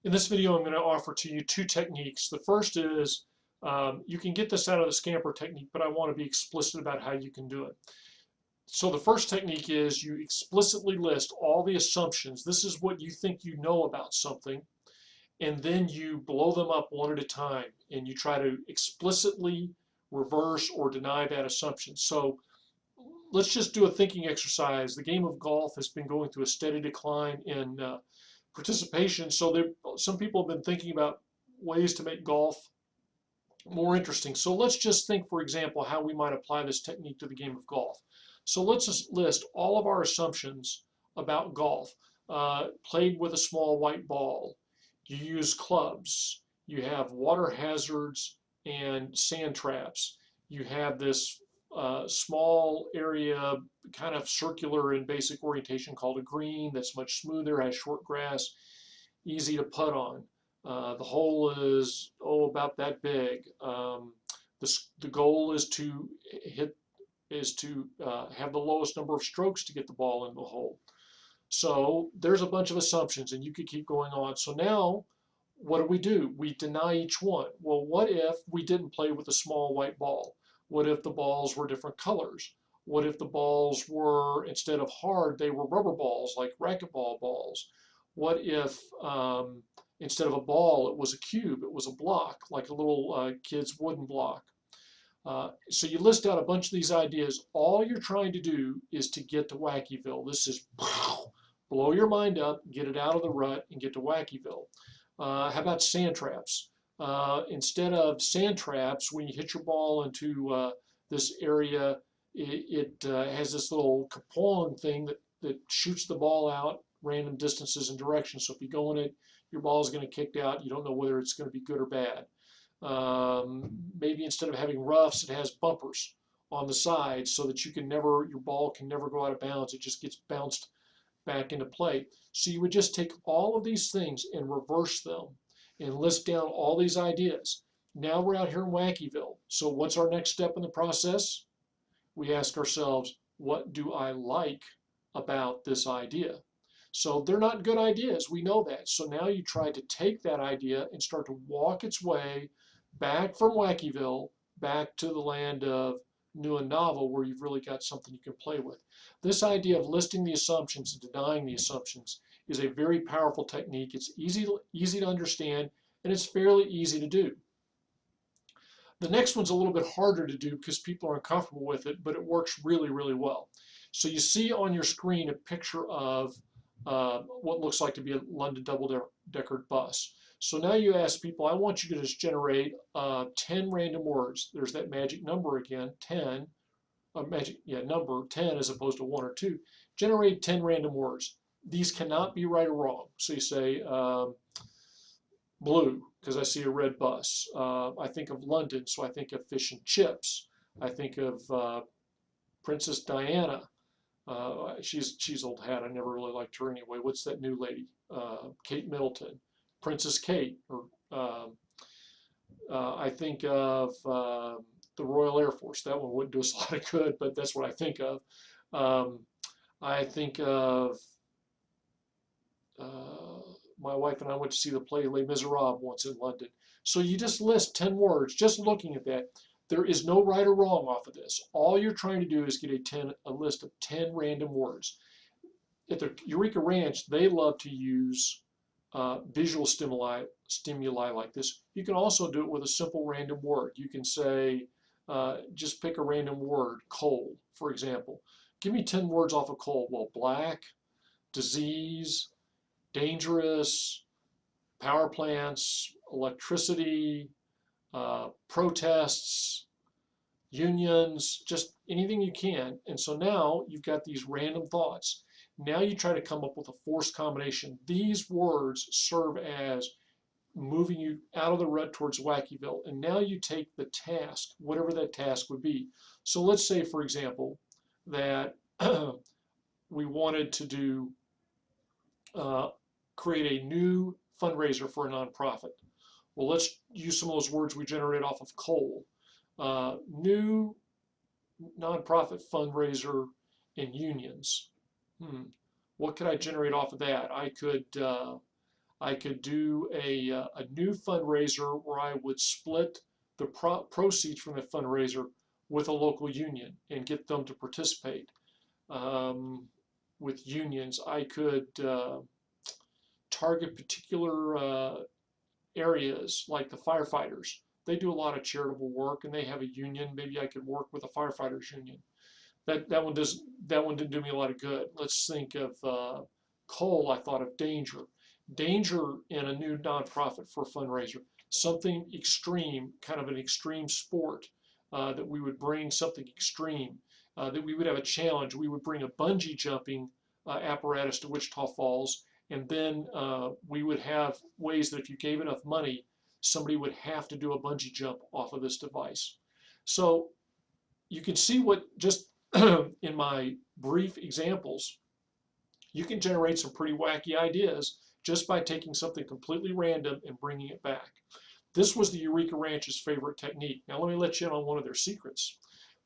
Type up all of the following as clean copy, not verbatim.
In this video, I'm going to offer to you two techniques. The first is you can get this out of the Scamper technique, but I want to be explicit about how you can do it. So the first technique is you explicitly list all the assumptions. This is what you think you know about something, and then you blow them up one at a time, and you try to explicitly reverse or deny that assumption. So let's just do a thinking exercise. The game of golf has been going through a steady decline in participation. So some people have been thinking about ways to make golf more interesting. So let's just think, for example, how we might apply this technique to the game of golf. So let's just list all of our assumptions about golf. Played with a small white ball. You use clubs. You have water hazards and sand traps. You have this small area, kind of circular in basic orientation, called a green that's much smoother, has short grass, easy to putt on. The hole is about that big. The goal is to have the lowest number of strokes to get the ball in the hole. So there's a bunch of assumptions, and you could keep going on. So now, what do? We deny each one. Well, what if we didn't play with a small white ball? What if the balls were different colors? What if the balls were, instead of hard, they were rubber balls, like racquetball balls? What if instead of a ball, it was a cube, it was a block, like a little kid's wooden block? So you list out a bunch of these ideas. All you're trying to do is to get to Wackyville. This is blow your mind up, get it out of the rut, and get to Wackyville. How about sand traps? Instead of sand traps, when you hit your ball into this area, it has this little kapong thing that shoots the ball out random distances and directions. So if you go in it, your ball is going to kick out. You don't know whether it's going to be good or bad. Maybe instead of having roughs, it has bumpers on the sides so that your ball can never go out of bounds. It just gets bounced back into play. So you would just take all of these things and reverse them and list down all these ideas. Now we're out here in Wackyville. So what's our next step in the process? We ask ourselves, what do I like about this idea? So they're not good ideas. We know that. So now you try to take that idea and start to walk its way back from Wackyville, back to the land of new and novel, where you've really got something you can play with. This idea of listing the assumptions and denying the assumptions is a very powerful technique. It's easy to understand, and it's fairly easy to do. The next one's a little bit harder to do because people are uncomfortable with it, but it works really, really well. So you see on your screen a picture of what looks like to be a London double-decker bus. So now you ask people, I want you to just generate 10 random words. There's that magic number again, 10. Number 10 as opposed to 1 or 2. Generate 10 random words. These cannot be right or wrong. So you say blue, because I see a red bus. I think of London, so I think of fish and chips. I think of Princess Diana. She's old hat. I never really liked her anyway. What's that new lady? Kate Middleton. Princess Kate. Or I think of the Royal Air Force. That one wouldn't do us a lot of good, but that's what I think of. I think of my wife and I went to see the play Les Miserables once in London. So you just list 10 words, just looking at that. There is no right or wrong off of this. All you're trying to do is get a list of 10 random words. At the Eureka Ranch, they love to use visual stimuli like this. You can also do it with a simple random word. You can say, just pick a random word, coal, for example. Give me 10 words off of coal. Well, black, disease, dangerous, power plants, electricity, protests, unions, just anything you can. And so now you've got these random thoughts. Now you try to come up with a forced combination. These words serve as moving you out of the rut towards Wackyville. And now you take the task, whatever that task would be. So let's say, for example, that we wanted to do create a new fundraiser for a nonprofit. Well, let's use some of those words we generated off of coal. New nonprofit fundraiser and unions. What could I generate off of that? I I could do a new fundraiser where I would split the proceeds from the fundraiser with a local union and get them to participate. With unions, I could target particular areas like the firefighters. They do a lot of charitable work and they have a union. Maybe I could work with a firefighters union. That one didn't do me a lot of good. Let's think of coal. I thought of danger in a new nonprofit for a fundraiser, something extreme, kind of an extreme sport, that we would bring something extreme, that we would have a challenge. We would bring a bungee jumping apparatus to Wichita Falls, and then we would have ways that if you gave enough money, somebody would have to do a bungee jump off of this device. So you can see what just in my brief examples, you can generate some pretty wacky ideas just by taking something completely random and bringing it back. This was the Eureka Ranch's favorite technique. Now let me let you in on one of their secrets.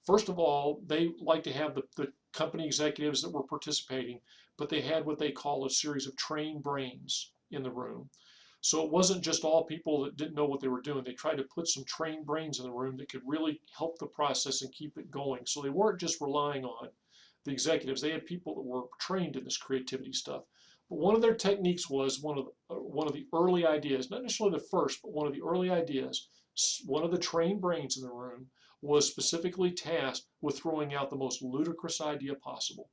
First of all, they like to have the company executives that were participating, but they had what they call a series of trained brains in the room. So it wasn't just all people that didn't know what they were doing. They tried to put some trained brains in the room that could really help the process and keep it going. So they weren't just relying on the executives. They had people that were trained in this creativity stuff. But one of their techniques was one of the early ideas, not necessarily the first, but one of the early ideas. One of the trained brains in the room was specifically tasked with throwing out the most ludicrous idea possible.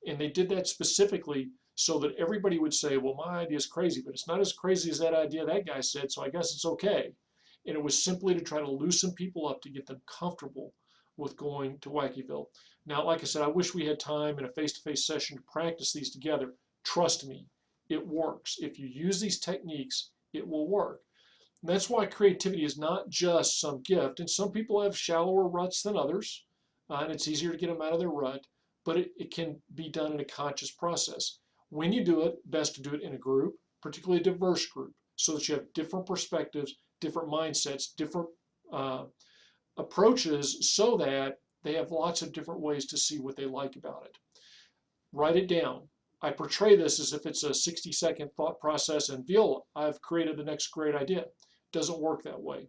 And they did that specifically so that everybody would say, well, my idea is crazy, but it's not as crazy as that idea that guy said, so I guess it's okay. And it was simply to try to loosen people up to get them comfortable with going to Wackyville. Now, like I said, I wish we had time in a face-to-face session to practice these together. Trust me, it works. If you use these techniques, it will work. And that's why creativity is not just some gift. And some people have shallower ruts than others, and it's easier to get them out of their rut, but it can be done in a conscious process. When you do it, best to do it in a group, particularly a diverse group, so that you have different perspectives, different mindsets, different approaches, so that they have lots of different ways to see what they like about it. Write it down. I portray this as if it's a 60-second thought process and voila, I've created the next great idea. It doesn't work that way.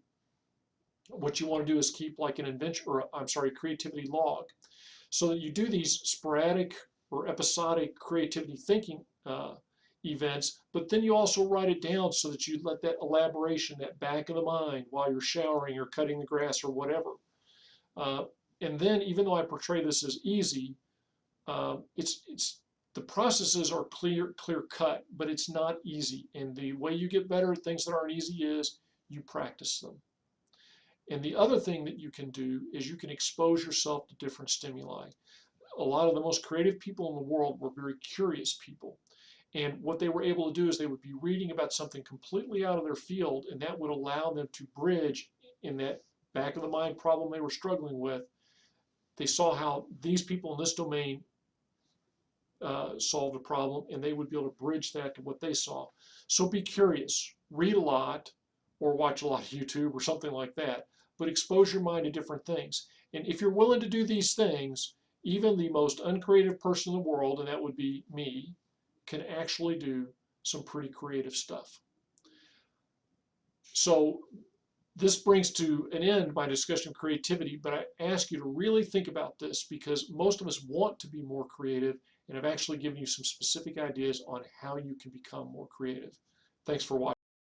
What you want to do is keep like an creativity log, so that you do these sporadic or episodic creativity thinking events, but then you also write it down so that you let that elaboration, that back of the mind while you're showering or cutting the grass or whatever. And then, even though I portray this as easy, the processes are clear cut, but it's not easy. And the way you get better at things that aren't easy is you practice them. And the other thing that you can do is you can expose yourself to different stimuli. A lot of the most creative people in the world were very curious people. And what they were able to do is they would be reading about something completely out of their field, and that would allow them to bridge in that back of the mind problem they were struggling with. They saw how these people in this domain solved a problem, and they would be able to bridge that to what they saw. So be curious, read a lot, or watch a lot of YouTube or something like that, but expose your mind to different things. And if you're willing to do these things, even the most uncreative person in the world, and that would be me, can actually do some pretty creative stuff. So this brings to an end my discussion of creativity, but I ask you to really think about this, because most of us want to be more creative, and I've actually given you some specific ideas on how you can become more creative. Thanks for watching.